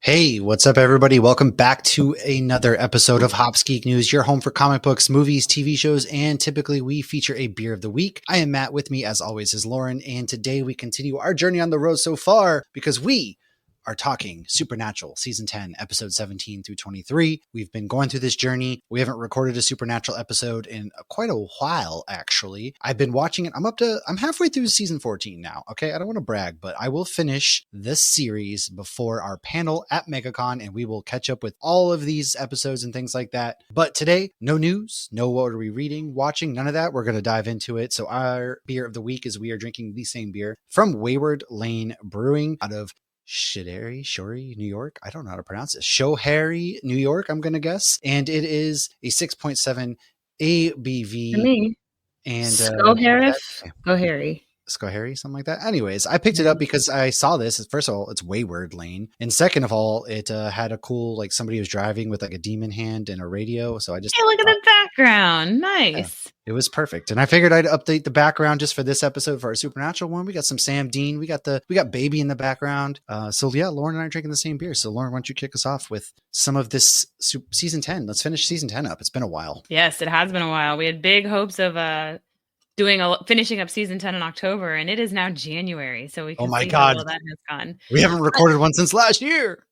Hey, what's up, everybody? Welcome back to another episode of hopsgeeknews, your home for comic books, movies, TV shows, and typically we feature a beer of the week. I am Matt. With me, as always, is Lauren, and today we continue our journey on the road so far because we are talking Supernatural Season 10, Episode 17 through 23. We've been going through this journey. We haven't recorded a Supernatural episode in quite a while, actually. I've been watching it. I'm halfway through Season 14 now, okay? I don't want to brag, but I will finish this series before our panel at MegaCon, and we will catch up with all of these episodes and things like that. But today, no news, no what are we reading, watching, none of that. We're going to dive into it. So our beer of the week is we are drinking the same beer from Wayward Lane Brewing out of Shorey, New York. I don't know how to pronounce it. Schoharie, New York, I'm going to guess. And it is a 6.7 ABV. To me. And Schoharie, something like that. Anyways, I picked it up because I saw this. First of all, it's Wayward Lane. And second of all, it had a cool, like somebody was driving with like a demon hand and a radio. So I just... Hey, look at the background. Nice. Yeah, it was perfect. And I figured I'd update the background just for this episode for our Supernatural one. We got some Sam Dean. We got Baby in the background. So yeah, Lauren and I are drinking the same beer. So Lauren, why don't you kick us off with some of this season 10? Let's finish season 10 up. It's been a while. Yes, it has been a while. We had big hopes of finishing up season 10 in October, and it is now January. So we can see how well that has gone. We haven't recorded one since last year.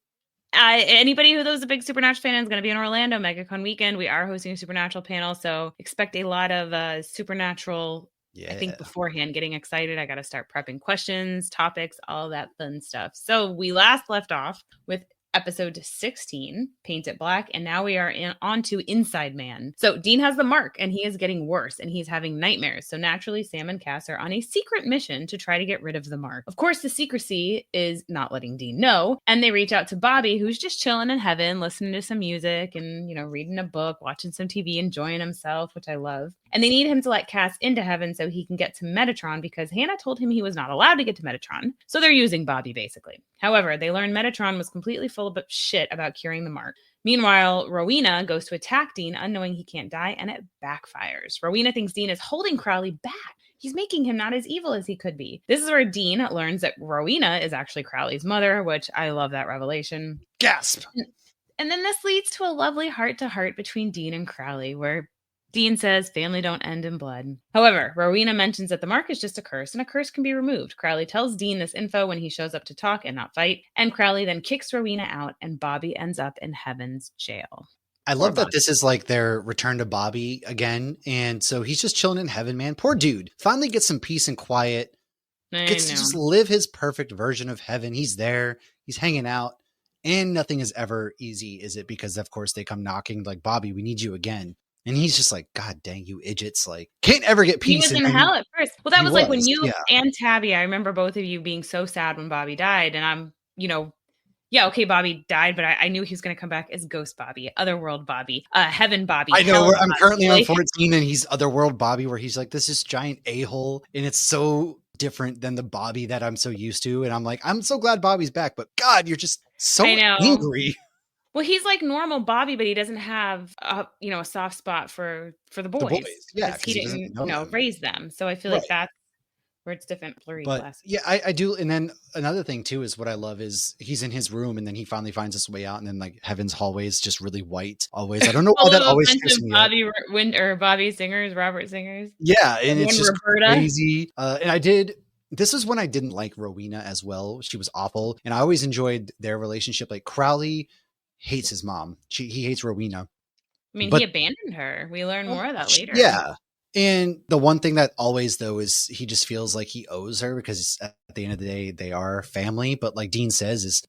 Anybody who's a big Supernatural fan is going to be in Orlando, MegaCon weekend. We are hosting a Supernatural panel, so expect a lot of Supernatural. Yeah. I think beforehand, getting excited. I got to start prepping questions, topics, all that fun stuff. So we last left off with episode 16, Paint It Black, and now we are on to Inside Man. So Dean has the mark, and he is getting worse, and he's having nightmares. So naturally, Sam and Cass are on a secret mission to try to get rid of the mark. Of course, the secrecy is not letting Dean know, and they reach out to Bobby, who's just chilling in heaven, listening to some music, and, reading a book, watching some TV, enjoying himself, which I love. And they need him to let Cass into heaven so he can get to Metatron because Hannah told him he was not allowed to get to Metatron. So they're using Bobby, basically. However, they learn Metatron was completely full of shit about curing the mark. Meanwhile, Rowena goes to attack Dean, unknowing he can't die, and it backfires. Rowena thinks Dean is holding Crowley back. He's making him not as evil as he could be. This is where Dean learns that Rowena is actually Crowley's mother, which I love that revelation. Gasp! And then this leads to a lovely heart-to-heart between Dean and Crowley, where Dean says family don't end in blood. However, Rowena mentions that the mark is just a curse, and a curse can be removed. Crowley tells Dean this info when he shows up to talk and not fight, and Crowley then kicks Rowena out, and Bobby ends up in Heaven's jail. I love that this is like their return to Bobby again, and so he's just chilling in heaven, man. Poor dude. Finally gets some peace and quiet. Gets to just live his perfect version of heaven. He's there. He's hanging out. And nothing is ever easy, is it? Because, of course, they come knocking like, Bobby, we need you again. And he's just like, God dang you idiots. Like, can't ever get peace. He was in hell at first. Well, that was like when you and Tabby, I remember both of you being so sad when Bobby died. And I'm, okay, Bobby died, but I knew he was going to come back as Ghost Bobby, Otherworld Bobby, Heaven Bobby. I know. I'm currently on 14 and he's Otherworld Bobby, where he's like, this is giant a-hole. And it's so different than the Bobby that I'm so used to. And I'm like, I'm so glad Bobby's back. But God, you're just so angry. Well, he's like normal Bobby, but he doesn't have a soft spot for the boys. Yeah, because he didn't raise them. So I feel like that's where it's different. Blurry glasses. Yeah, I do. And then another thing too is what I love is he's in his room and then he finally finds his way out, and then like Heaven's hallway is just really white always. I don't know why that always trips me up. Bobby Singers, Robert Singers. Yeah, and it's just crazy. And this is when I didn't like Rowena as well. She was awful, and I always enjoyed their relationship. Like Crowley hates his mom. He hates Rowena. I mean, he abandoned her. We learn more of that later. Yeah. And the one thing that always, though, is he just feels like he owes her because at the end of the day, they are family. But like Dean says is,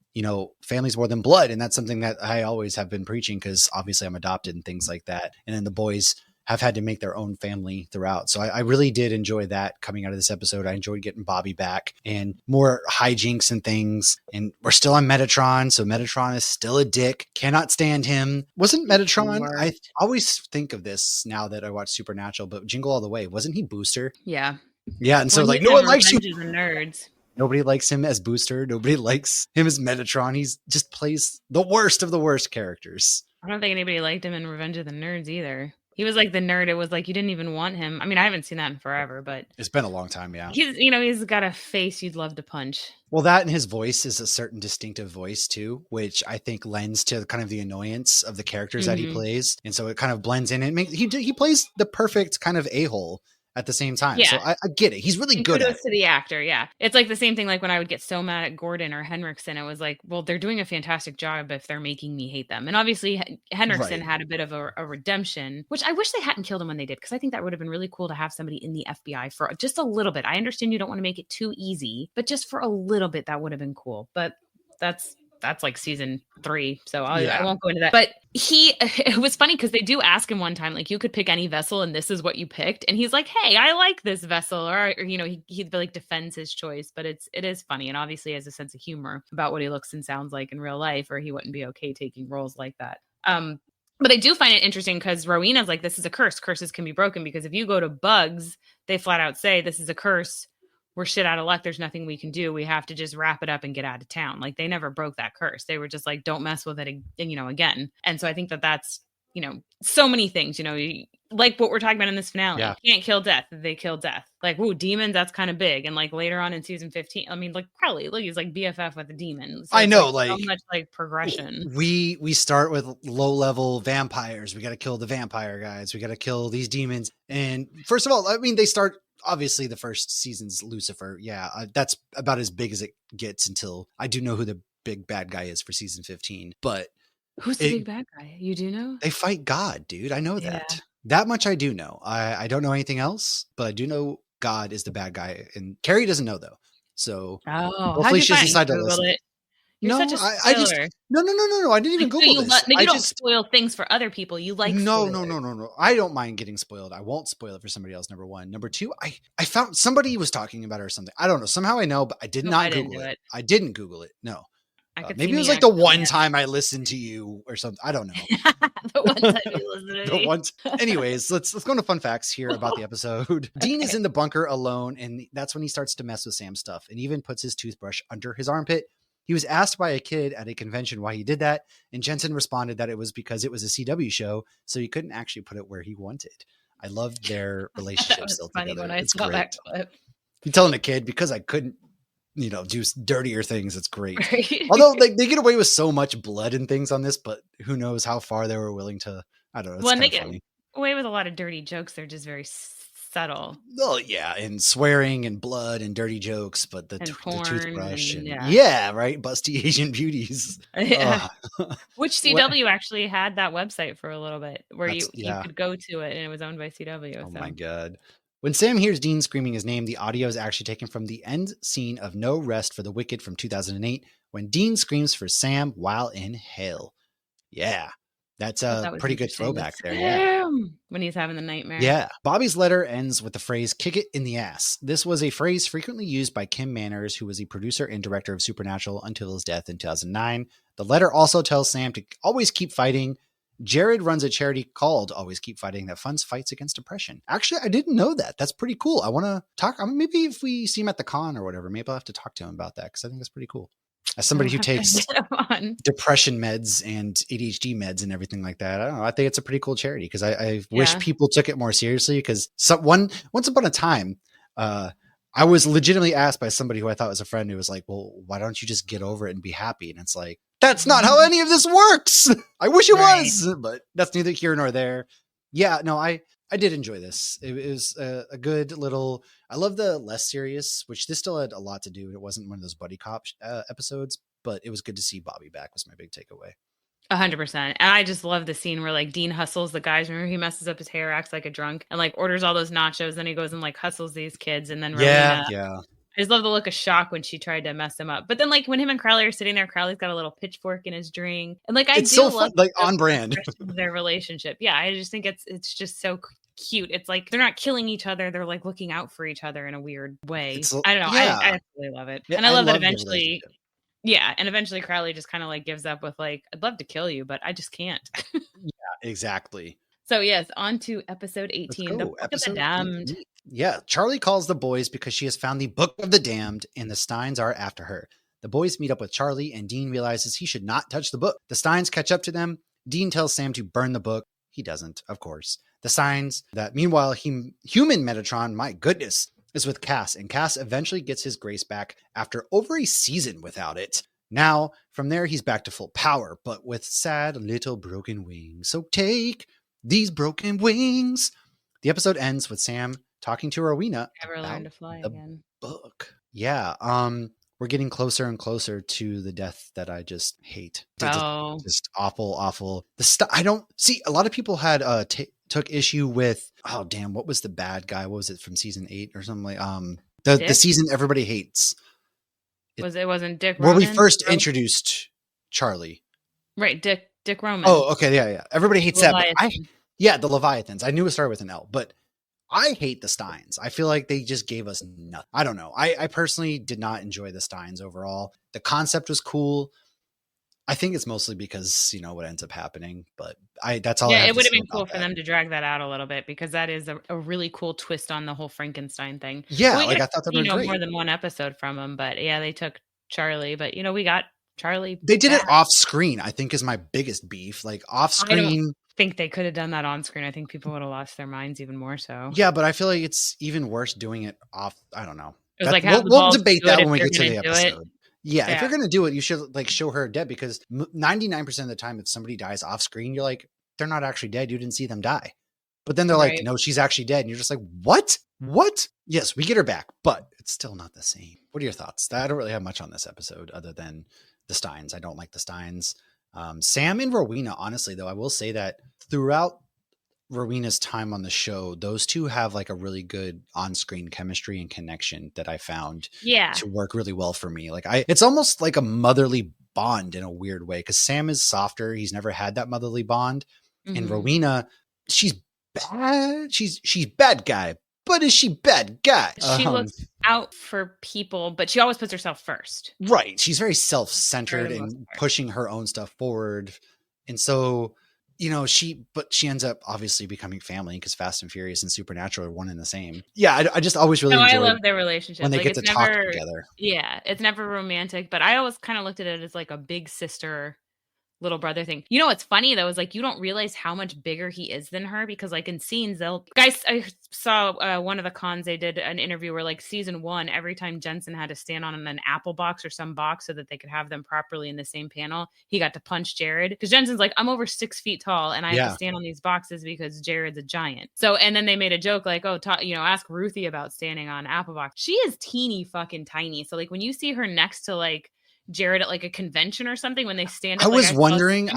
family's more than blood. And that's something that I always have been preaching because obviously I'm adopted and things like that. And then the boys have had to make their own family throughout. So I really did enjoy that coming out of this episode. I enjoyed getting Bobby back and more hijinks and things. And we're still on Metatron. So Metatron is still a dick. Cannot stand him. Wasn't Metatron? I always think of this now that I watch Supernatural, but Jingle All the Way. Wasn't he Booster? Yeah. Yeah. And so like, no one likes you. The nerds. Nobody likes him as Booster. Nobody likes him as Metatron. He's just plays the worst of the worst characters. I don't think anybody liked him in Revenge of the Nerds either. He was like the nerd. It was like you didn't even want him. I mean, I haven't seen that in forever, but it's been a long time. Yeah. He's got a face you'd love to punch. Well, that and his voice is a certain distinctive voice too, which I think lends to kind of the annoyance of the characters that he plays. And so it kind of blends in and he plays the perfect kind of a-hole at the same time. Yeah. So I get it. He's really good at it. To the actor. Yeah. It's like the same thing. Like when I would get so mad at Gordon or Henriksen, it was like, well, they're doing a fantastic job if they're making me hate them. And obviously Henriksen had a bit of a redemption, which I wish they hadn't killed him when they did. Cause I think that would have been really cool to have somebody in the FBI for just a little bit. I understand you don't want to make it too easy, but just for a little bit, that would have been cool. But that's like season 3. So I won't go into that. But it was funny because they do ask him one time, like, you could pick any vessel and this is what you picked. And he's like, hey, I like this vessel. Or he like defends his choice, but it is funny. And obviously has a sense of humor about what he looks and sounds like in real life, or he wouldn't be okay taking roles like that. But I do find it interesting because Rowena's like, this is a curse. Curses can be broken because if you go to Bugs, they flat out say this is a curse. We're shit out of luck. There's nothing we can do. We have to just wrap it up and get out of town. Like they never broke that curse. They were just like, don't mess with it, again. And so I think that's, so many things, like what we're talking about in this finale. Yeah. You can't kill death. They kill death. Like, ooh, demons, that's kind of big. And like later on in season 15, I mean, like Crowley, look, he's like BFF with the demons. So I know, like so much like progression. We start with low level vampires. We got to kill the vampire guys. We got to kill these demons. And first of all, I mean, they start. Obviously, the first season's Lucifer. Yeah, that's about as big as it gets until I do know who the big bad guy is for season 15. But who's the big bad guy? You do know? They fight God, dude. I know that. That much I do know. I don't know anything else, but I do know God is the bad guy. And Carrie doesn't know, though. So hopefully she'll decide to listen. You're such a spoiler. No. I didn't even Google this. You don't spoil things for other people. You like no. I don't mind getting spoiled. I won't spoil it for somebody else. Number one. Number two, I found somebody was talking about it or something. I don't know. Somehow I know, but I did not Google it. I didn't Google it. No. Maybe it was like the one time I listened to you or something. I don't know. The one time you listened to me. Anyways, let's go into fun facts here about the episode. Dean is in the bunker alone, and that's when he starts to mess with Sam's stuff and even puts his toothbrush under his armpit. He was asked by a kid at a convention why he did that, and Jensen responded that it was because it was a CW show, so he couldn't actually put it where he wanted. I loved their relationship still together. When I saw that clip. You're telling a kid because I couldn't, do dirtier things. It's great. Right? Although they get away with so much blood and things on this, but who knows how far they were willing to. I don't know. Well, they get away with a lot of dirty jokes. They're just very subtle. Oh yeah, and swearing and blood and dirty jokes, but the toothbrush and right, busty Asian beauties. Yeah. Which CW actually had that website for a little bit where you could go to it and it was owned by CW. Oh my god. When Sam hears Dean screaming his name, the audio is actually taken from the end scene of No Rest for the Wicked from 2008 when Dean screams for Sam while in hell. Yeah. That's a pretty good throwback there. Yeah. When he's having the nightmare. Yeah. Bobby's letter ends with the phrase, kick it in the ass. This was a phrase frequently used by Kim Manners, who was the producer and director of Supernatural until his death in 2009. The letter also tells Sam to always keep fighting. Jared runs a charity called Always Keep Fighting that funds fights against depression. Actually, I didn't know that. That's pretty cool. I want to talk. Maybe if we see him at the con or whatever, maybe I'll have to talk to him about that because I think that's pretty cool. As somebody who takes depression meds and ADHD meds and everything like that, I don't know. I think it's a pretty cool charity because I wish people took it more seriously because once upon a time, I was legitimately asked by somebody who I thought was a friend who was like, well, why don't you just get over it and be happy? And it's like, that's not how any of this works. I wish it was, but that's neither here nor there. Yeah, no, I did enjoy this. It was a good little, I love the less serious, which this still had a lot to do. It wasn't one of those buddy cop episodes, but it was good to see Bobby back was my big takeaway. 100%. And I just love the scene where like Dean hustles the guys. Remember he messes up his hair, acts like a drunk and like orders all those nachos. Then he goes and like hustles these kids. And then Rowena, I just love the look of shock when she tried to mess him up. But then like when him and Crowley are sitting there, Crowley's got a little pitchfork in his drink. And like, it's so fun, like on brand. Their relationship. Yeah. I just think it's just so cute. It's like they're not killing each other. They're like looking out for each other in a weird way. I don't know. Yeah. I absolutely love it. Yeah, and I love that eventually. Yeah. And eventually Crowley just kind of like gives up with like, I'd love to kill you, but I just can't. Yeah, exactly. So yes, on to episode 18, the Book of the Damned. Yeah, Charlie calls the boys because she has found the Book of the Damned and the Steins are after her. The boys meet up with Charlie and Dean realizes he should not touch the book. The Steins catch up to them. Dean tells Sam to burn the book. he doesn't, of course. The signs that, meanwhile, human Metatron, my goodness, is with Cass, and Cass eventually gets his grace back after over a season without it. Now, from there, he's back to full power, but with sad little broken wings. So take these broken wings. The episode ends with Sam talking to Rowena Never learned to fly again. Book. Yeah. We're getting closer and closer to the death that I just hate. Oh, just awful. I don't see. A lot of people had took issue with. Oh damn! What was the bad guy? What was it from season 8 or something like? The season everybody hates. It wasn't Dick Roman? Roman? Where we first introduced Charlie. Right, Dick Roman. Oh, okay, yeah. Everybody hates that. But the Leviathans. I knew it started with an L, but I hate the Steins. I feel like they just gave us nothing. I don't know. I personally did not enjoy the Steins overall. The concept was cool. I think it's mostly because, what ends up happening, but that's all I have to say. Yeah, it would have been cool for them to drag that out a little bit, because that is a really cool twist on the whole Frankenstein thing. Yeah, I thought that was great. More than one episode from them, but yeah, they took Charlie, but we got Charlie. They did it off screen, I think, is my biggest beef. Like off screen. I think they could have done that on screen. I think people would have lost their minds even more so. Yeah, but I feel like it's even worse doing it off. I don't know. It was we'll debate that when we get to the episode. Yeah, if you're going to do it, you should show her dead, because 99% of the time, if somebody dies off screen, you're like, they're not actually dead. You didn't see them die. But then they're like, no, she's actually dead. And you're just like, what? What? Yes, we get her back, but it's still not the same. What are your thoughts? I don't really have much on this episode other than the Steins. I don't like the Steins. Sam and Rowena, honestly, though, I will say that throughout Rowena's time on the show, those two have like a really good on-screen chemistry and connection that I found to work really well for me. Like it's almost like a motherly bond in a weird way, because Sam is softer. He's never had that motherly bond. Mm-hmm. And Rowena, she's bad. She's bad guy, but is she bad guy? She looks out for people, but she always puts herself first. Right. She's very self-centered and pushing her own stuff forward. And so, she ends up obviously becoming family, because Fast and Furious and Supernatural are one and the same. Yeah, I just always really enjoy. I love their relationship when they get to talk together. Yeah, it's never romantic, but I always kind of looked at it as like a big sister, little brother thing. What's funny though is like you don't realize how much bigger he is than her, because like in scenes I saw one of the cons, they did an interview where like season 1, every time Jensen had to stand on an apple box or some box so that they could have them properly in the same panel, he got to punch Jared, because Jensen's like, I'm over 6 feet tall and I have to stand on these boxes because Jared's a giant. So, and then they made a joke like, ask Ruthie about standing on apple box. She is teeny fucking tiny. So like when you see her next to like Jared at like a convention or something, when they stand up, I was wondering,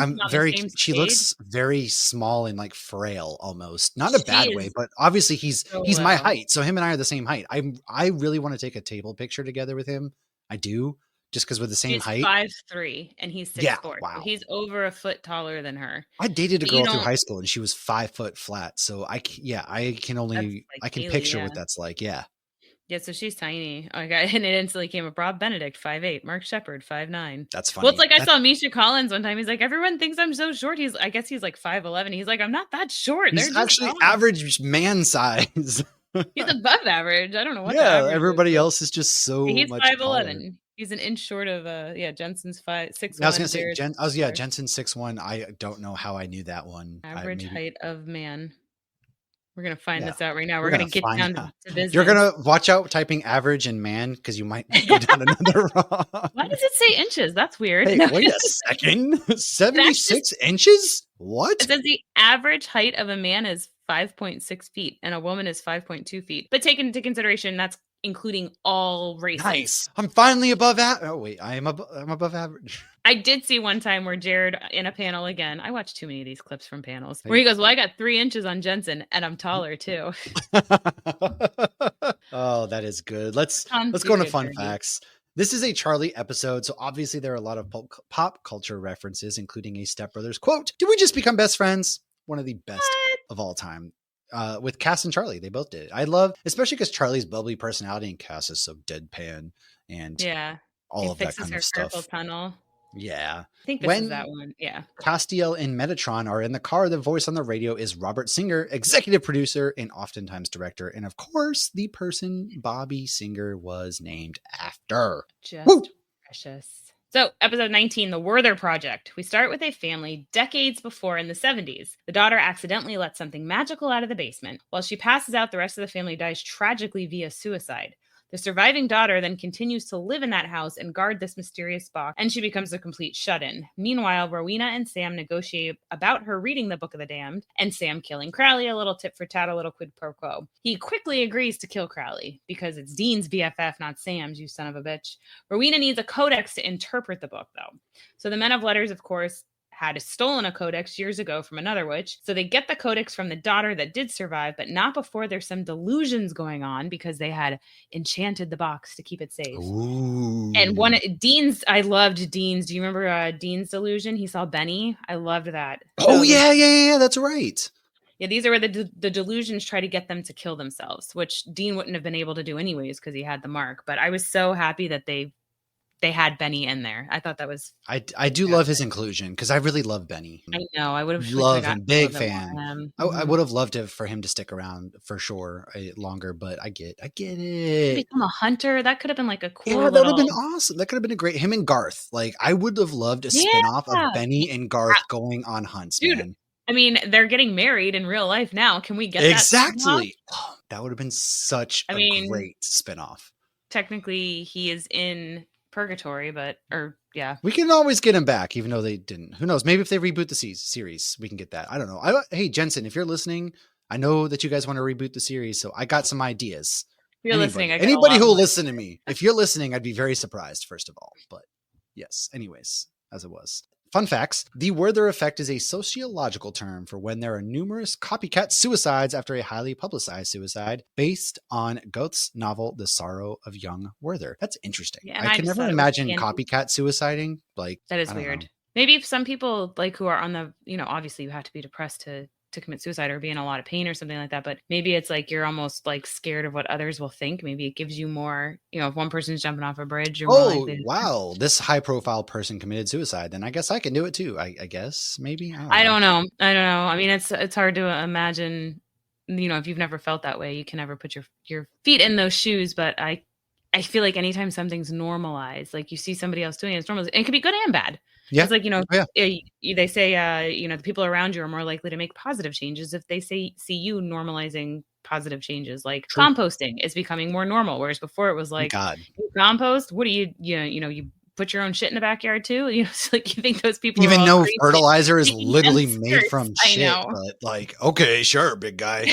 she looks very small and like frail almost, not in a bad way, but obviously he's my height. So him and I are the same height. I really want to take a table picture together with him. I do, just because we're the same height. 5'3" and he's 6'4". Wow. So he's over a foot taller than her. I dated a girl through high school and she was 5 foot flat. So I can picture what that's like. Yeah. Yeah, so she's tiny. Oh my God. And it instantly came up. Rob Benedict, 5'8". Mark Shepard, 5'9". That's funny. Well, it's like I saw Misha Collins one time. He's like, everyone thinks I'm so short. I guess he's like 5'11". He's like, I'm not that short. He's actually average man size. He's above average. I don't know what. Yeah, everybody else is just so he's much 5'11". taller. He's an inch short of Jensen's 6'1". I was gonna say Jensen's 6'1". I don't know how I knew that one. Average height of man. We're going to find this out right now. We're going to get down to business. You're going to watch out typing average and man, because you might go down another wrong. Why does it say inches? That's weird. Hey, wait a second. 76 inches? What? It says the average height of a man is 5.6 feet and a woman is 5.2 feet. But take into consideration, that's including all races. Nice. I'm finally above average. Oh, wait. I'm above average. I did see one time where Jared in a panel again. I watch too many of these clips from panels where he goes, well, I got 3 inches on Jensen and I'm taller too. Oh, that is good. Let's go into fun facts. This is a Charlie episode, so obviously there are a lot of pop culture references, including a Step Brothers quote. Did we just become best friends? One of the best of all time. With Cass and Charlie, they both did it. I love, especially because Charlie's bubbly personality and Cass is so deadpan and all of that kind of stuff. Carpal tunnel. Yeah. I think this is that one. Yeah. Castiel and Metatron are in the car. The voice on the radio is Robert Singer, executive producer and oftentimes director. And of course, the person Bobby Singer was named after. Just precious. So, episode 19, The Werther Project. We start with a family decades before in the 70s. The daughter accidentally lets something magical out of the basement. While she passes out, the rest of the family dies tragically via suicide. The surviving daughter then continues to live in that house and guard this mysterious box, and she becomes a complete shut-in. Meanwhile, Rowena and Sam negotiate about her reading the Book of the Damned, and Sam killing Crowley, a little tit for tat, a little quid pro quo. He quickly agrees to kill Crowley, because it's Dean's BFF, not Sam's, you son of a bitch. Rowena needs a codex to interpret the book, though. So the men of letters, of course, had stolen a codex years ago from another witch. So they get the codex from the daughter that did survive, but not before there's some delusions going on because they had enchanted the box to keep it safe. Ooh. And I loved Dean's. Do you remember Dean's delusion? He saw Benny. I loved that. Oh, yeah. That's right. Yeah, these are where the delusions try to get them to kill themselves, which Dean wouldn't have been able to do anyways because he had the mark. But I was so happy that they had Benny in there. I thought that was... I do love his inclusion because I really love Benny. I know. I would have loved him. Big fan. I would have loved for him to stick around for sure longer, but I get it. Become a hunter. That could have been like a cool. Yeah, that would have been awesome. That could have been a great him and Garth. Like I would have loved a spinoff of Benny and Garth going on hunts. Dude, man. I mean, they're getting married in real life now. Can we get exactly? That would have been such a great spinoff. Technically, he is in purgatory, we can always get him back, even though they didn't. Who knows? Maybe if they reboot the series, we can get that. I don't know. Hey, Jensen, if you're listening, I know that you guys want to reboot the series, so I got some ideas. If you're listening, anybody who will listen to me, if you're listening, I'd be very surprised, first of all. But yes, anyways, as it was. Fun facts. The Werther effect is a sociological term for when there are numerous copycat suicides after a highly publicized suicide based on Goethe's novel, The Sorrow of Young Werther. That's interesting. Yeah, I can never imagine copycat suiciding. Like that is weird. Maybe if some people like who are on the, obviously you have to be depressed to commit suicide or be in a lot of pain or something like that. But maybe it's like you're almost like scared of what others will think. Maybe it gives you more, if one person's jumping off a bridge, you're more likely to... wow, this high profile person committed suicide, then I guess I can do it too. I guess maybe. I don't know. I mean, it's hard to imagine, if you've never felt that way, you can never put your feet in those shoes. But I feel like anytime something's normalized, like you see somebody else doing it, it's normal. And it can be good and bad. Yeah. It's like, they say, the people around you are more likely to make positive changes if they see you normalizing positive changes. Like True. Composting is becoming more normal. Whereas before it was like, you compost, what do you put your own shit in the backyard too? It's like, you think those people even though fertilizer is literally made from shit, but like, okay, sure, big guy.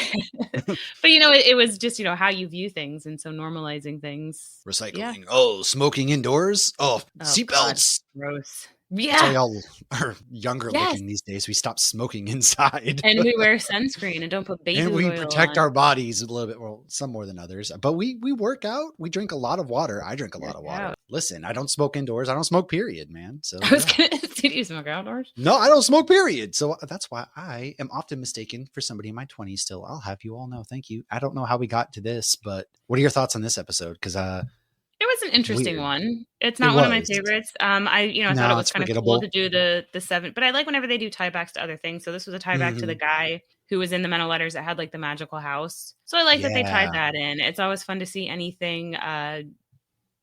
But it was just, how you view things. And so normalizing things. Recycling. Yeah. Oh, smoking indoors. Oh seatbelts. Gross. Yeah. So y'all are younger looking these days. We stop smoking inside. And we wear sunscreen and don't put baby oil on. And we protect our bodies a little bit. Well, some more than others. But we work out. We drink a lot of water. I drink a lot of water. Listen, I don't smoke indoors. I don't smoke, period, man. So I was did you smoke outdoors? No, I don't smoke, period. So that's why I am often mistaken for somebody in my 20s still. I'll have you all know. Thank you. I don't know how we got to this, but what are your thoughts on this episode? Because it was an interesting one. It's not one of my favorites. I thought it was kind of cool to do the 7, but I like whenever they do tiebacks to other things. So this was a tieback to the guy who was in the Men of Letters that had like the magical house. So I like that they tied that in. It's always fun to see anything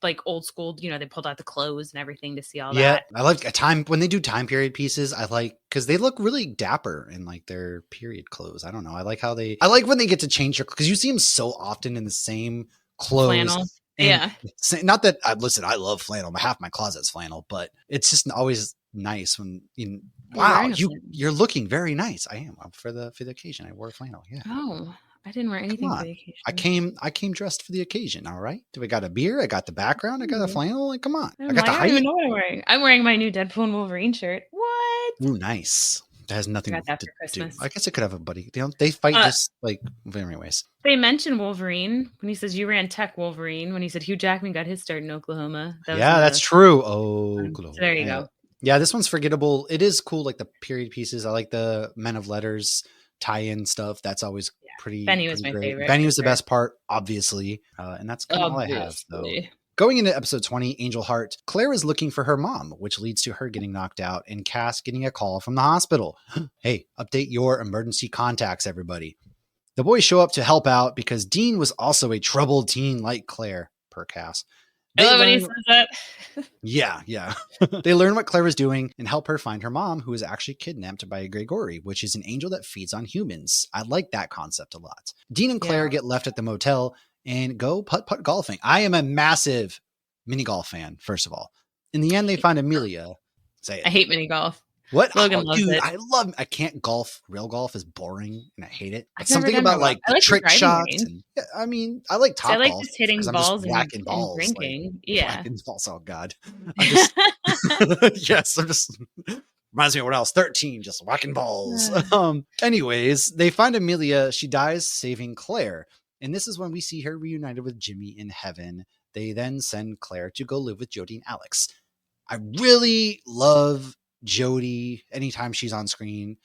like old school, they pulled out the clothes and everything to see all that. Yeah, I like a time when they do time period pieces. I like because they look really dapper in like their period clothes. I don't know. I like when they get to change their, because you see them so often in the same clothes. Flannel. And not that I love flannel. Half my closet's flannel, but it's just always nice when wow, you're looking very nice. I am for the occasion. I wore flannel. Yeah. Oh, I didn't wear anything for the occasion. I came dressed for the occasion. All right. Do we got a beer? I got the background. I got a flannel. Like, come on. I got the height. I don't even know what I'm wearing. I'm wearing my new Deadpool and Wolverine shirt. What? Ooh, nice. That has nothing to do. Christmas. I guess it could have a buddy. They fight just like anyways. They mentioned Wolverine when he says you ran tech Wolverine, when he said Hugh Jackman got his start in Oklahoma. That's true. Oklahoma. So there you go. Yeah, this one's forgettable. It is cool, like the period pieces. I like the Men of Letters tie-in stuff. That's always pretty. Benny was pretty my favorite. Benny was the best part, obviously, and that's kind of all I have though. Going into episode 20, Angel Heart, Claire is looking for her mom, which leads to her getting knocked out and Cass getting a call from the hospital. Hey, update your emergency contacts, everybody. The boys show up to help out because Dean was also a troubled teen like Claire, per Cass. I love when he says that. Yeah. They learn what Claire was doing and help her find her mom, who was actually kidnapped by a Grigori, which is an angel that feeds on humans. I like that concept a lot. Dean and Claire get left at the motel and go putt-putt golfing. I am a massive mini golf fan, first of all. In the end, they find Amelia. Say it. I hate mini golf. What? Logan loves it. I can't golf. Real golf is boring and I hate it. I've Something about like the trick shots. And, I mean, I like top I like golf just hitting balls and whacking balls. drinking. Whacking balls. Oh God. Yes. I'm just reminds me of what else? 13, just whacking balls. Anyways, they find Amelia. She dies saving Claire. And this is when we see her reunited with Jimmy in heaven. They then send Claire to go live with Jodie and Alex. I really love Jodie anytime she's on screen.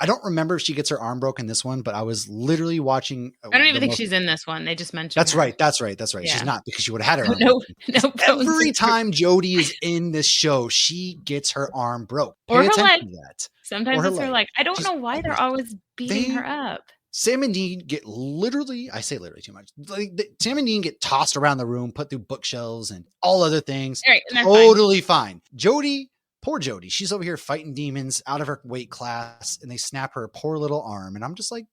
I don't remember if she gets her arm broken this one, but I was literally watching. I don't even think she's in this one. They just mentioned That's right. Yeah. She's not, because she would have had her arm broken. Every time Jodie is in this show, she gets her arm broke. Pay attention to that. Sometimes it's her leg. I don't know why they're always beating her up. Sam and Dean get I say literally too much. Sam and Dean get tossed around the room, put through bookshelves and all other things. Right, totally fine. Jodie, poor Jodie, she's over here fighting demons out of her weight class, and they snap her poor little arm. And I'm just like,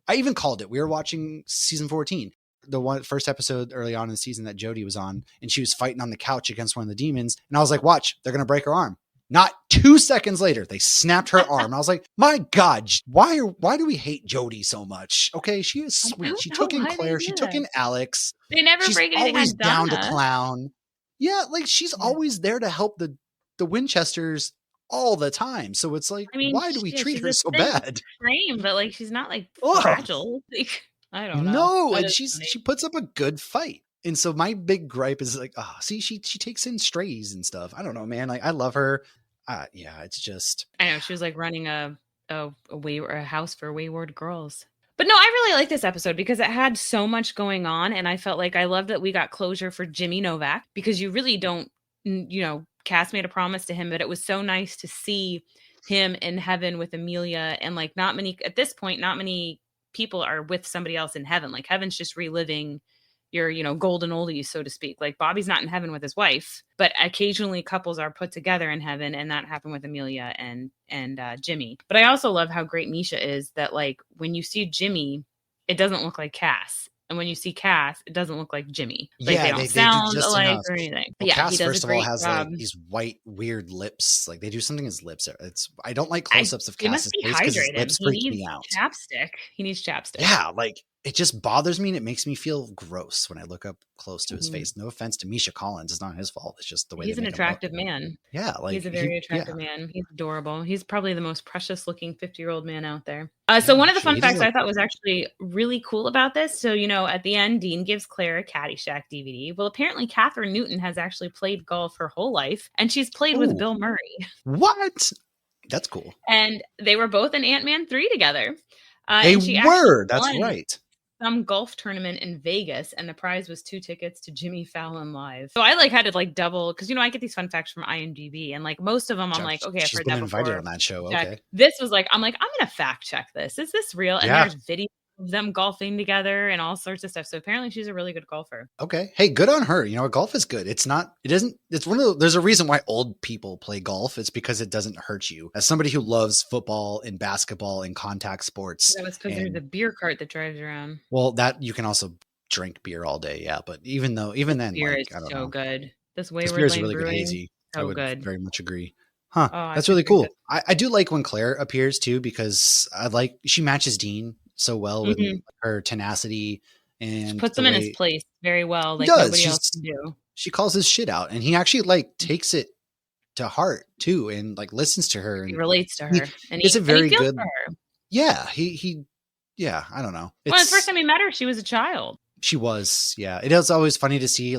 I even called it. We were watching season 14, the first episode early on in the season that Jodie was on, and she was fighting on the couch against one of the demons. And I was like, watch, they're going to break her arm. Not 2 seconds later, they snapped her arm. I was like, my God, why do we hate Jodie so much? Okay, she is sweet. She took in Claire. She took in Alex. They never break anything always on down Donna. to clown. Yeah, like she's always there to help the Winchesters all the time. So it's like, why do we treat her so bad? Frame, but like she's not like fragile. Like, I don't know. No, and she puts up a good fight. And so my big gripe is like, see, she takes in strays and stuff. I don't know, man. Like I love her. Yeah, it's just. I know she was like running a house for wayward girls. But no, I really like this episode because it had so much going on, and I felt like I loved that we got closure for Jimmy Novak, because you really don't, Cass made a promise to him, but it was so nice to see him in heaven with Amelia, and like not many people are with somebody else in heaven. Like heaven's just reliving your, golden oldies, so to speak. Like Bobby's not in heaven with his wife, but occasionally couples are put together in heaven, and that happened with Amelia and Jimmy. But I also love how great Misha is, that like when you see Jimmy, it doesn't look like Cass. And when you see Cass, it doesn't look like Jimmy. Like they don't sound alike or anything. Well, Cass, first of all, has like these white, weird lips. Like they do something in his lips. I don't like close-ups of Cass's face because his lips freak me out. He needs chapstick. Yeah, like it just bothers me, and it makes me feel gross when I look up close to his face. No offense to Misha Collins. It's not his fault. It's just the way he's an attractive man. Yeah, like he's a very attractive man. He's adorable. He's probably the most precious looking 50-year-old man out there. So one of the fun facts I thought was actually really cool about this. So, at the end, Dean gives Claire a Caddyshack DVD. Well, apparently Catherine Newton has actually played golf her whole life, and she's played with Bill Murray. What? That's cool. And they were both in Ant-Man 3 together. They were. That's right. Some golf tournament in Vegas, and the prize was 2 tickets to Jimmy Fallon Live. So I had to double, because I get these fun facts from IMDb, and most of them I'm like, okay, I've heard that before. Invited on that show. Okay. This was I'm gonna fact check this. Is this real? And there's video of them golfing together and all sorts of stuff. So apparently she's a really good golfer. Okay. Hey, good on her. Golf is good. It's one of there's a reason why old people play golf. It's because it doesn't hurt you. As somebody who loves football and basketball and contact sports. That was because there's a beer cart that drives around. Well, that you can also drink beer all day. Yeah. But even then, beer is so good. This Wayward Lane really Brewing, good hazy. So I would good. very much agree. Huh. That's really cool. I do like when Claire appears too, because she matches Dean so well with her tenacity, and she puts him in his place very well. Like nobody else can do. She calls his shit out, and he actually takes it to heart too, and listens to her. He relates to her, and he's a very good. For her. Yeah, he. Yeah, I don't know. Well, the first time we met her, she was a child. She was. Yeah, it is always funny to see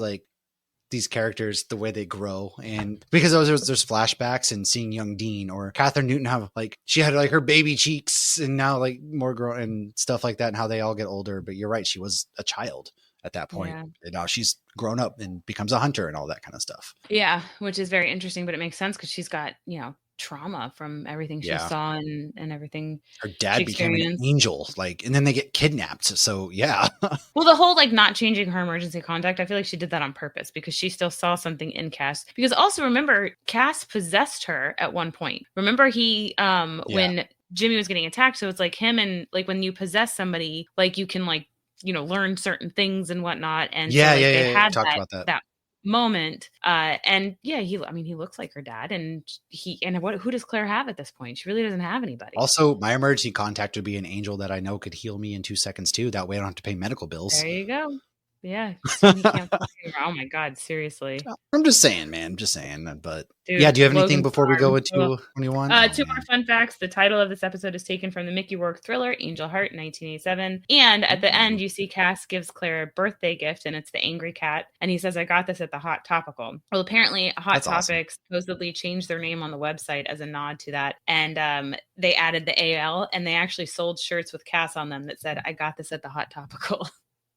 these characters, the way they grow, and because there's flashbacks and seeing young Dean or Catherine Newton have she had her baby cheeks and now more grown and stuff like that, and how they all get older. But you're right, she was a child at that point, and now she's grown up and becomes a hunter and all that kind of stuff. Yeah, which is very interesting, but it makes sense because she's got trauma from everything she Yeah. saw and everything Her she dad became an experienced. angel, like, and then they get kidnapped. So yeah. Well, the whole, like, not changing her emergency contact, I feel like she did that on purpose because she still saw something in Cass. Because also remember, Cass possessed her at one point. Remember Yeah. when Jimmy was getting attacked, so it's like him and like when you possess somebody, like you can like, learn certain things and whatnot. And so Yeah. like Yeah. they Yeah. Yeah. had Talked that about that. that moment. And yeah, he looks like her dad. And who does Claire have at this point? She really doesn't have anybody. Also, my emergency contact would be an angel that I know could heal me in 2 seconds too. That way I don't have to pay medical bills. There you go. Yeah. So he can't oh my God, seriously. I'm just saying, man. I'm just saying. But yeah, Dude, do you have anything Logan's before we go farm. Ugh. into 21? Oh, Two more man. fun facts. The title of this episode is taken from the Mickey Rourke thriller Angel Heart, 1987. And at the Ooh, end, you see Cass gives Claire a birthday gift, and it's the angry cat. And he says, "I got this at the Hot Topical." Well, apparently, Hot that's awesome. Topic supposedly changed their name on the website as a nod to that. And they added the AL, and they actually sold shirts with Cass on them that said, "I got this at the Hot Topical."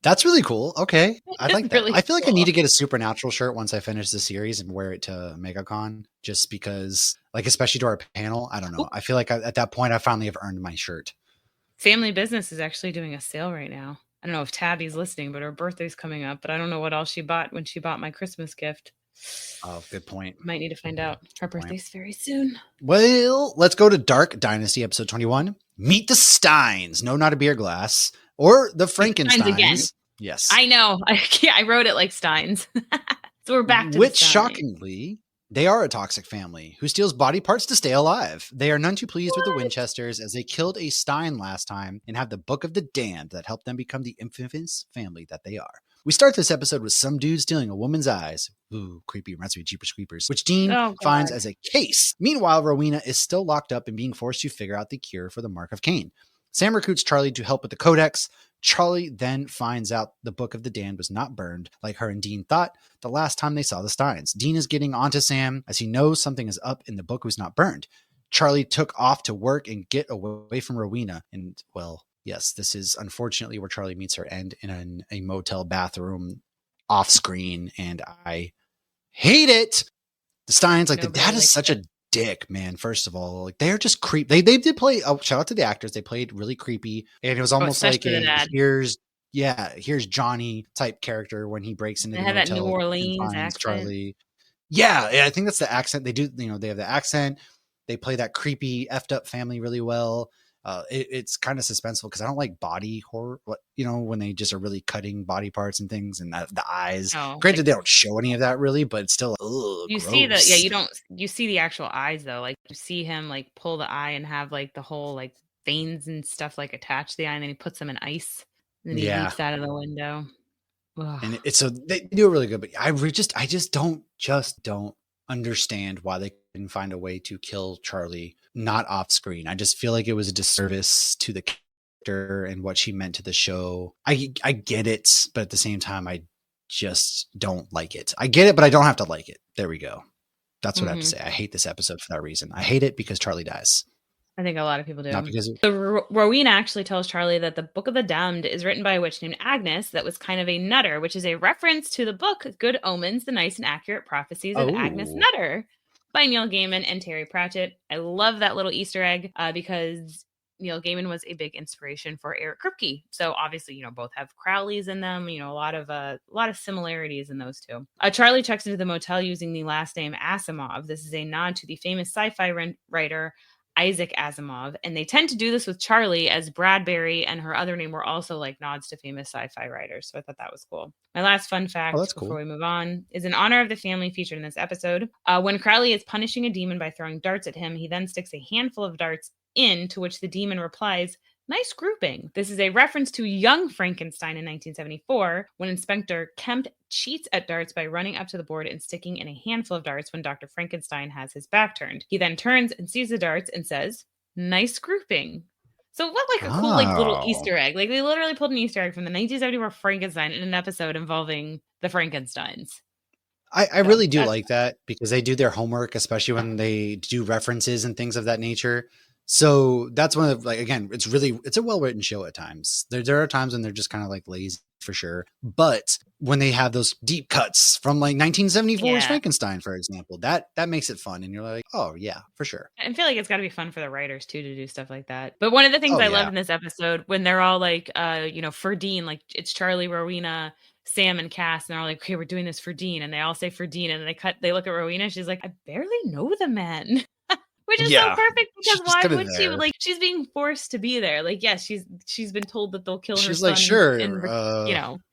That's really cool. Okay. I like It's that. really I feel like I need cool. to get a Supernatural shirt once I finish the series and wear it to MegaCon just because, like, especially to our panel. I don't know. I feel like at that point, I finally have earned my shirt. Family Business is actually doing a sale right now. I don't know if Tabby's listening, but her birthday's coming up. But I don't know what else she bought when she bought my Christmas gift. Oh, good point. Might need to find out. Her Point. birthday's very soon. Well, let's go to Dark Dynasty, episode 21. Meet the Steins. No, not a beer glass. Or the Steins again. Frankensteins. Yes. I know. I wrote it like Steins. So we're back to Which, the Steins. shockingly, they are a toxic family who steals body parts to stay alive. They are none too pleased with the Winchesters as they killed a Stein last time and have the Book of the Damned that helped them become the infamous family that they are. We start this episode with some dude stealing a woman's eyes. Ooh, creepy. Reminds me of Jeepers Creepers. Which Dean finds as a case. Meanwhile, Rowena is still locked up and being forced to figure out the cure for the Mark of Cain. Sam recruits Charlie to help with the Codex. Charlie then finds out the Book of the Damned was not burned, like her and Dean thought the last time they saw the Steins. Dean is getting onto Sam as he knows something is up and the book was not burned. Charlie took off to work and get away from Rowena. And, well, yes, this is unfortunately where Charlie meets her end in a motel bathroom off screen. And I hate it. The Steins, like, the dad is such a dick, man. First of all, like, they're just creep. They did play. Oh, shout out to the actors. They played really creepy, and it was almost like here's Johnny type character when he breaks into the motel that New Orleans and finds accent. Charlie. Yeah, I think that's the accent. They do, they have the accent. They play that creepy effed up family really well. It's kind of suspenseful because I don't like body horror. When they just are really cutting body parts and things, and the eyes. Granted, they don't show any of that really, but it's still you gross. You see the actual eyes though. Like you see him like pull the eye and have like the whole like veins and stuff like attached to the eye, and then he puts them in ice, and then he leaps out of the window. Ugh. And so they do it really good, but I just don't understand why they couldn't find a way to kill Charlie not off screen. I just feel like it was a disservice to the character and what she meant to the show. I get it, but at the same time, I just don't like it. I get it, but I don't have to like it. There we go. That's what I have to say. I hate this episode for that reason. I hate it because Charlie dies. I think a lot of people do. Not because Rowena actually tells Charlie that the Book of the Damned is written by a witch named Agnes that was kind of a nutter, which is a reference to the book Good Omens, the Nice and Accurate Prophecies of Agnes Nutter by Neil Gaiman and Terry Pratchett. I love that little Easter egg because Neil Gaiman was a big inspiration for Eric Kripke. So obviously, both have Crowleys in them, a lot of similarities in those two. Charlie checks into the motel using the last name Asimov. This is a nod to the famous sci-fi writer Isaac Asimov, and they tend to do this with Charlie, as Bradbury and her other name were also like nods to famous sci-fi writers. So I thought that was cool. My last fun fact before we move on is in honor of the family featured in this episode. When Crowley is punishing a demon by throwing darts at him, he then sticks a handful of darts in, to which the demon replies, "Nice grouping." This is a reference to Young Frankenstein in 1974, when Inspector Kemp cheats at darts by running up to the board and sticking in a handful of darts when Dr. Frankenstein has his back turned. He then turns and sees the darts and says, "Nice grouping." So what a cool little Easter egg. Like they literally pulled an Easter egg from the 1974 Frankenstein in an episode involving the Frankensteins. I really do like that because they do their homework, especially when they do references and things of that nature. So that's one of again, it's a well-written show at times. There are times when they're just kind of like lazy for sure, but when they have those deep cuts from like 1974's Yeah. Frankenstein, for example, that makes it fun. And you're like, oh yeah, for sure. I feel like it's got to be fun for the writers too to do stuff like that. But one of the things Oh, I yeah. loved in this episode when they're all like, for Dean, like it's Charlie, Rowena, Sam, and Cass, and they're all like, okay, we're doing this for Dean, and they all say for Dean, and they look at Rowena, she's like, I barely know the men. Which is so perfect because she's why kinda would she? there. Like she's being forced to be there. Like yes, she's been told that they'll kill her She's son, like, sure,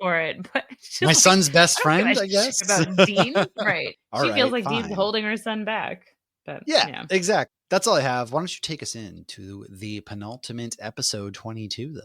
for it. But my she's like, son's best I don't give friend, a I guess. shit about Dean, right? All She feels right, like Dean's fine. holding her son back. But Yeah, exactly. That's all I have. Why don't you take us into the penultimate episode 22, though?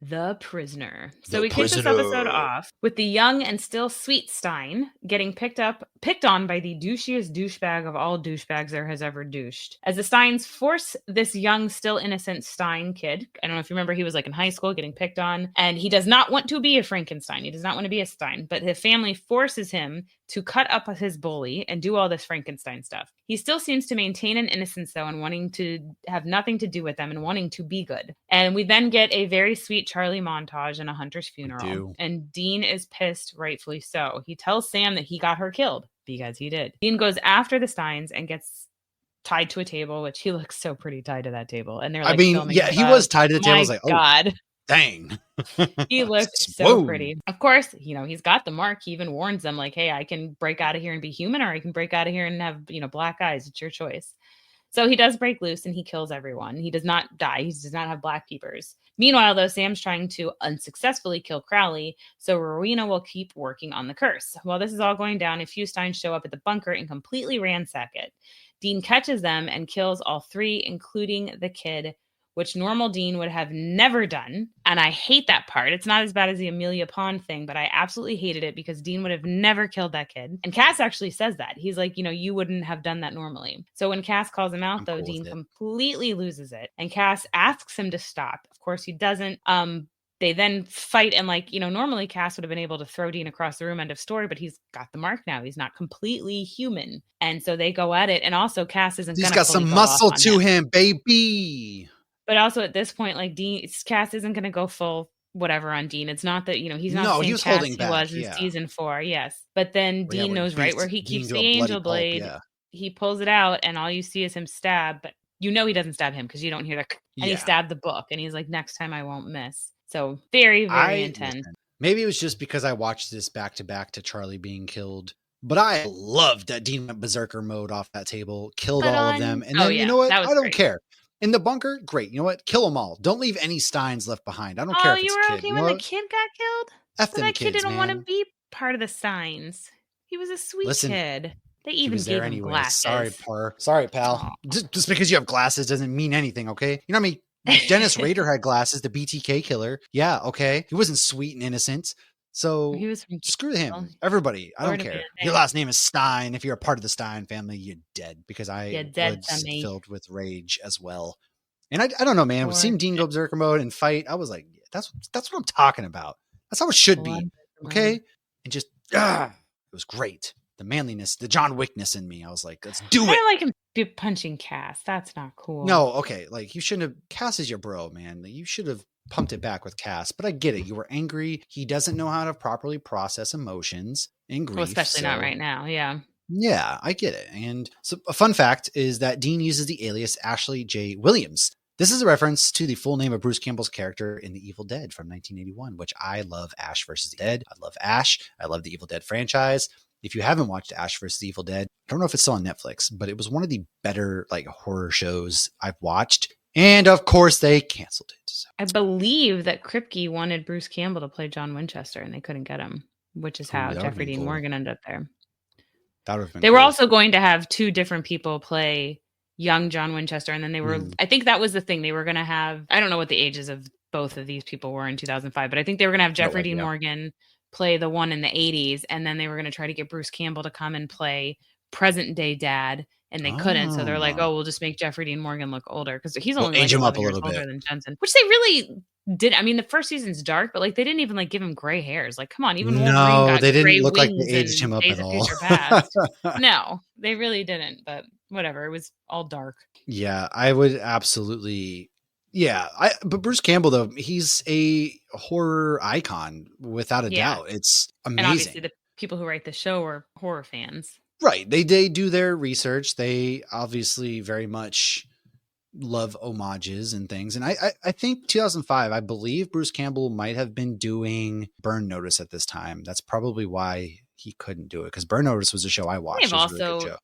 The Prisoner. So The we kick this episode off with the young and still sweet Stein getting picked on by the douchiest douchebag of all douchebags there has ever douched. As the Steins force this young, still innocent Stein kid, I don't know if you remember, he was like in high school getting picked on, and he does not want to be a Frankenstein. He does not want to be a Stein, but his family forces him to cut up his bully and do all this Frankenstein stuff. He still seems to maintain an innocence, though, and wanting to have nothing to do with them and wanting to be good. And we then get a very sweet Charlie montage in a hunter's funeral. And Dean is pissed, rightfully so. He tells Sam that he got her killed because he did. Dean goes after the Steins and gets tied to a table, which he looks so pretty tied to that table. And they're like, he was tied to the table. I was like, oh, God. Dang. He looks so pretty. Of course, he's got the mark. He even warns them like, hey, I can break out of here and be human, or I can break out of here and have, black eyes. It's your choice. So he does break loose and he kills everyone. He does not die. He does not have black peepers. Meanwhile, though, Sam's trying to unsuccessfully kill Crowley, so Rowena will keep working on the curse. While this is all going down, a few Steins show up at the bunker and completely ransack it. Dean catches them and kills all three, including the kid, which normal Dean would have never done. And I hate that part. It's not as bad as the Amelia Pond thing, but I absolutely hated it because Dean would have never killed that kid. And Cass actually says that. He's like, you wouldn't have done that normally. So when Cass calls him out, though, Dean completely loses it. And Cass asks him to stop. Of course, he doesn't. They then fight and normally Cass would have been able to throw Dean across the room, end of story, but he's got the mark now. He's not completely human. And so they go at it. And also Cass isn't He's got some muscle to him, baby. But also at this point, Cass isn't going to go full whatever on Dean. It's not that, he's not the same was Cass holding back, he was in season 4. Yes. But then Dean knows right where he keeps the angel blade. He pulls it out and all you see is him stab, but he doesn't stab him because you don't hear the, and he stabbed the book and he's like, next time I won't miss. So very, very intense. Maybe it was just because I watched this back to back to Charlie being killed. But I loved that Dean went berserker mode off that table, killed all of them. And then, you know what? I don't care. In the bunker, great. You know what? Kill them all. Don't leave any Steins left behind. I don't care if it's a kid. Oh, you were okay when the kid got killed? F them that kids, kid didn't man. want to be part of the Steins. He was a sweet kid. They even gave him glasses. Sorry, pal. Just because you have glasses doesn't mean anything, okay? You know what I mean? Dennis Rader had glasses, the BTK killer. Yeah, okay. He wasn't sweet and innocent. So screw him. Everybody, I don't care. Your last name is Stein. If you're a part of the Stein family, you're dead, because I was filled with rage as well. And I don't know, man. Seeing Dean go berserker mode and fight, I was like, that's what I'm talking about. That's how it should be. Okay? And just it was great. The manliness, the John Wickness in me. I was like, let's do it. I don't like him punching Cass. That's not cool. No, okay. Like, you shouldn't have. Cass is your bro, man. You should have pumped it back with Cass. But I get it. You were angry. He doesn't know how to properly process emotions and grief. Well, especially not right now. Yeah. Yeah, I get it. And so a fun fact is that Dean uses the alias Ashley J. Williams. This is a reference to the full name of Bruce Campbell's character in The Evil Dead from 1981, which I love. Ash versus the Dead. I love Ash. I love the Evil Dead franchise. If you haven't watched Ash vs. Evil Dead, I don't know if it's still on Netflix, but it was one of the better horror shows I've watched. And of course, they canceled it. So. I believe that Kripke wanted Bruce Campbell to play John Winchester, and they couldn't get him, which is how Jeffrey Dean Morgan ended up there. That would have been. They were also going to have two different people play young John Winchester, and then they were. I think that was the thing. They were going to have. I don't know what the ages of both of these people were in 2005, but I think they were going to have Jeffrey Dean Morgan play the one in the 80s, and then they were going to try to get Bruce Campbell to come and play present day dad, and they couldn't, so they're like, we'll just make Jeffrey Dean Morgan look older, because he's only age him up a little bit older than Jensen, which they really did. I mean, the first season's dark, but they didn't even give him gray hairs. Come on, even Wolverine got they didn't gray look like wings they aged him up at all. No, they really didn't, but whatever, it was all dark. Yeah, I would absolutely Yeah, but Bruce Campbell, though, he's a horror icon without a doubt. It's and obviously amazing. the people who write the show are horror fans. Right. They do their research. They obviously very much love homages and things. And I think 2005, I believe Bruce Campbell might have been doing Burn Notice at this time. That's probably why he couldn't do it, because Burn Notice was a show I watched. They've It was a really good also show.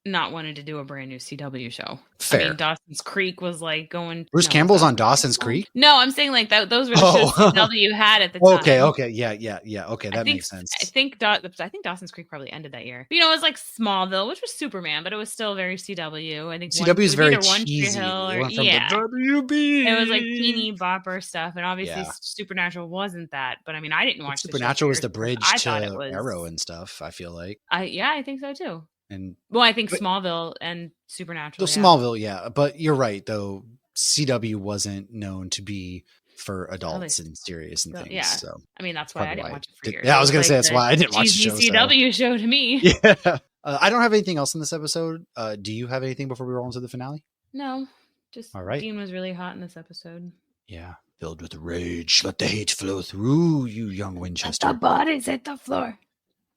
not wanted to do a brand new CW show. Fair. I mean, Dawson's Creek was like going. Bruce Campbell's on Dawson's Creek? No, I'm saying like that. Those were the shows CW had at the time. Okay. Yeah. Okay, that makes sense. I think Dawson's Creek probably ended that year. But, it was like Smallville, which was Superman, but it was still very CW. I think CW is very One cheesy. Tree Hill It went from the WB. It was like teeny bopper stuff, and obviously Supernatural wasn't that. But I mean, I didn't watch Supernatural was the bridge to was Arrow and stuff, I feel like. I think so too. And I think Smallville and Supernatural. Smallville, yeah. But you're right, though. CW wasn't known to be for adults and serious and things. Yeah. So I mean, that's why I didn't watch it for years. Yeah, I was going to say that's why I didn't watch the show. CW show to me. Yeah. I don't have anything else in this episode. Do you have anything before we roll into the finale? No. Just all right. Dean was really hot in this episode. Yeah. Filled with rage. Let the hate flow through you, young Winchester. Let the bodies hit the floor.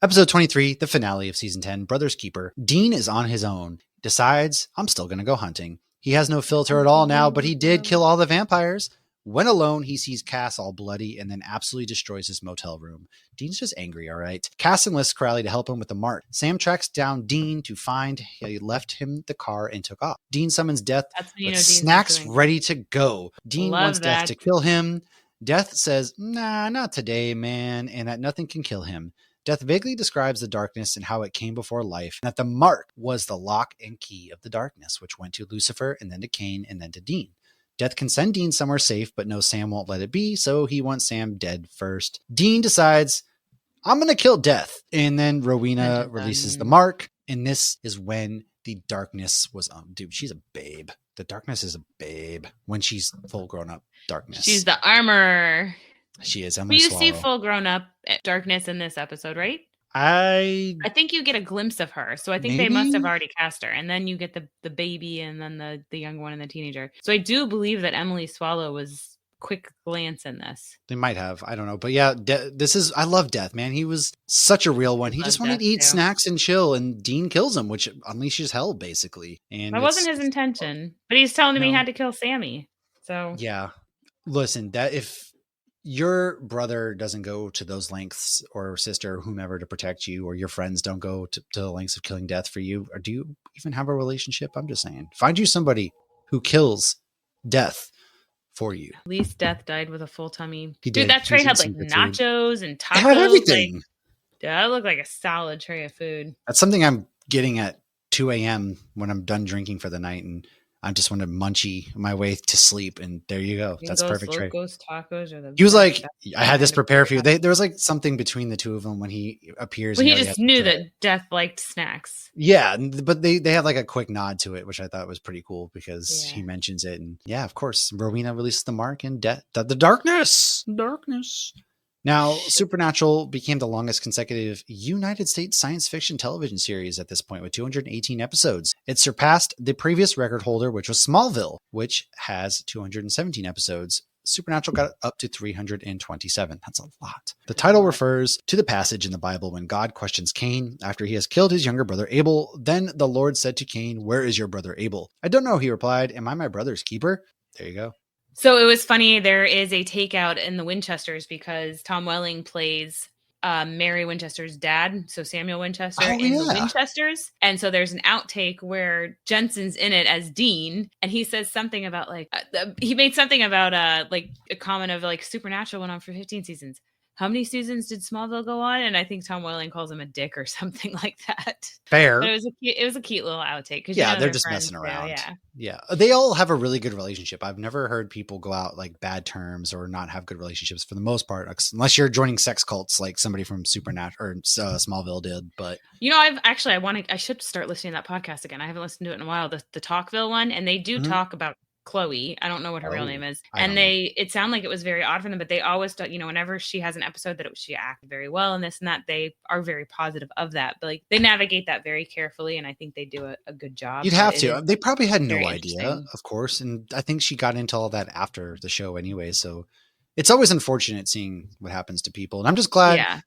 Episode 23, the finale of season 10, Brother's Keeper. Dean is on his own. Decides, I'm still going to go hunting. He has no filter at all now, but he did kill all the vampires. When alone, he sees Cass all bloody and then absolutely destroys his motel room. Dean's just angry, all right? Cass enlists Crowley to help him with the mark. Sam tracks down Dean to find he left him the car and took off. Dean summons Death with snacks ready to go. Dean wants Death to kill him. Death says, nah, not today, man, and that nothing can kill him. Death vaguely describes the darkness and how it came before life, and that the mark was the lock and key of the darkness, which went to Lucifer and then to Cain and then to Dean. Death can send Dean somewhere safe, but knows Sam won't let it be, so he wants Sam dead first. Dean decides, I'm going to kill Death. And then Rowena releases the mark, and this is when the darkness was on. Dude, she's a babe. The darkness is a babe when she's full grown up darkness. She's the armor. She is. You see full grown up darkness in this episode, right? I think you get a glimpse of her. So I think they must have already cast her. And then you get the baby and then the young one and the teenager. So I do believe that Emily Swallow was quick glance in this. They might have. I don't know. But yeah, I love Death, man. He was such a real one. He just wanted to eat snacks and chill, and Dean kills him, which unleashes hell, basically. And that wasn't his intention. But he's telling him he had to kill Sammy. So yeah. Listen, that if your brother doesn't go to those lengths, or sister or whomever, to protect you, or your friends don't go to the lengths of killing Death for you, or do you even have a relationship? I'm just saying, find you somebody who kills Death for you. At least Death died with a full tummy. Dude, that tray had like nachos and tacos. It had everything. That looked like a solid tray of food. That's something I'm getting at 2 a.m. when I'm done drinking for the night, and I just want to munchie my way to sleep, and there you go. That's perfect tray. Tacos are the he was like, I had this prepared for you. There was like something between the two of them when he appears. Well, he just knew that Death liked snacks. Yeah, but they had like a quick nod to it, which I thought was pretty cool because he mentions it. And yeah, of course, Rowena releases the mark, and the darkness. Now, Supernatural became the longest consecutive United States science fiction television series at this point, with 218 episodes. It surpassed the previous record holder, which was Smallville, which has 217 episodes. Supernatural got up to 327. That's a lot. The title refers to the passage in the Bible when God questions Cain after he has killed his younger brother Abel. Then the Lord said to Cain, "Where is your brother Abel?" "I don't know," he replied. "Am I my brother's keeper?" There you go. So it was funny. There is a takeout in the Winchesters because Tom Welling plays Mary Winchester's dad, so Samuel Winchester in the Winchesters. And so there's an outtake where Jensen's in it as Dean, and he says something about he made something about like a comment of like Supernatural went on for 15 seasons. How many seasons did Smallville go on? And I think Tom Welling calls him a dick or something like that. Fair. But it was a cute little outtake. Yeah, they're just messing around. Yeah. They all have a really good relationship. I've never heard people go out like bad terms or not have good relationships for the most part, unless you're joining sex cults like somebody from Supernatural or Smallville did. But I should start listening to that podcast again. I haven't listened to it in a while. The Talkville one, and they do talk about Chloe. I don't know what her real name is. I And don't know. it sounded like it was very odd for them, but they always, whenever she has an episode that she acted very well and this and that, they are very positive of that. But like they navigate that very carefully, and I think they do a good job. You'd have to. They probably had no very idea, of course. And I think she got into all that after the show anyway. So it's always unfortunate seeing what happens to people. And I'm just glad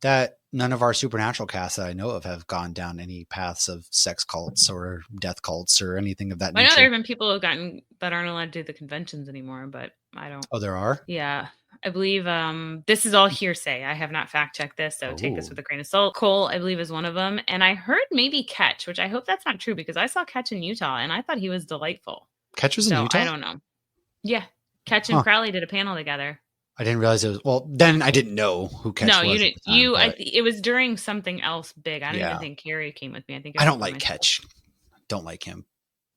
that none of our supernatural casts that I know of have gone down any paths of sex cults or death cults or anything of that nature. I know there have been people who've gotten that aren't allowed to do the conventions anymore, but I don't. Oh, there are? Yeah. I believe this is all hearsay. I have not fact checked this, so take this with a grain of salt. Cole, I believe, is one of them. And I heard maybe Ketch, which I hope that's not true because I saw Ketch in Utah and I thought he was delightful. Ketch was in Utah? I don't know. Yeah. Ketch and Crowley did a panel together. I didn't realize it was. Well, then I didn't know who Ketch was. No, you didn't. It was during something else big. I don't even think Carrie came with me. I think I don't like Ketch. Don't like him.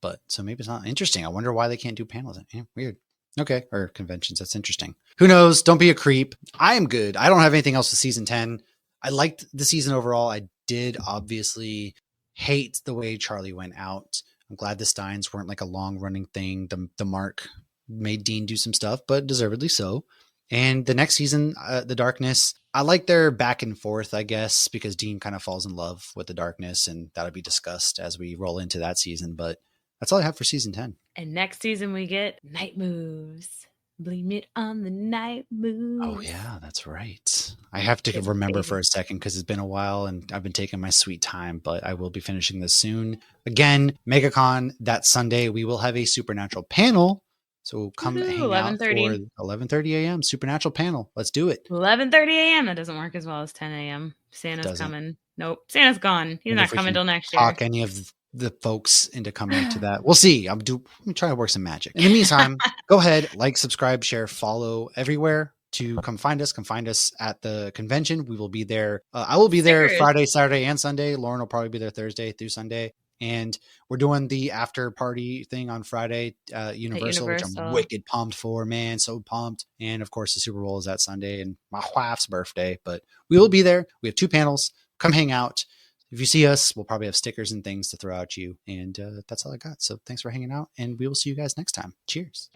But so maybe it's not interesting. I wonder why they can't do panels. Yeah, weird. Okay, or conventions. That's interesting. Who knows? Don't be a creep. I am good. I don't have anything else with season 10. I liked the season overall. I did obviously hate the way Charlie went out. I'm glad the Steins weren't like a long running thing. The Mark made Dean do some stuff, but deservedly so. And the next season, The Darkness, I like their back and forth, I guess, because Dean kind of falls in love with the darkness, and that'll be discussed as we roll into that season. But that's all I have for season 10. And next season we get Night Moves. Blame it on the night moves. Oh, yeah, that's right. I have to remember for a second because it's been a while and I've been taking my sweet time, but I will be finishing this soon. Again, MegaCon that Sunday, we will have a Supernatural panel. So come hang out for 11:30 a.m. Supernatural panel. Let's do it. 11:30 a.m. That doesn't work as well as 10 a.m. Santa's coming. Nope. Santa's gone. He's not coming till next year. Talk any of the folks into coming to that. We'll see. I'm trying to work some magic. In the meantime, go ahead, like, subscribe, share, follow everywhere to come find us. Come find us at the convention. We will be there. I will be there Friday, Saturday, and Sunday. Lauren will probably be there Thursday through Sunday. And we're doing the after party thing on Friday, Universal, which I'm wicked pumped for, man. So pumped. And of course, the Super Bowl is that Sunday and my wife's birthday, but we will be there. We have 2 panels. Come hang out. If you see us, we'll probably have stickers and things to throw at you. And that's all I got. So thanks for hanging out, and we will see you guys next time. Cheers.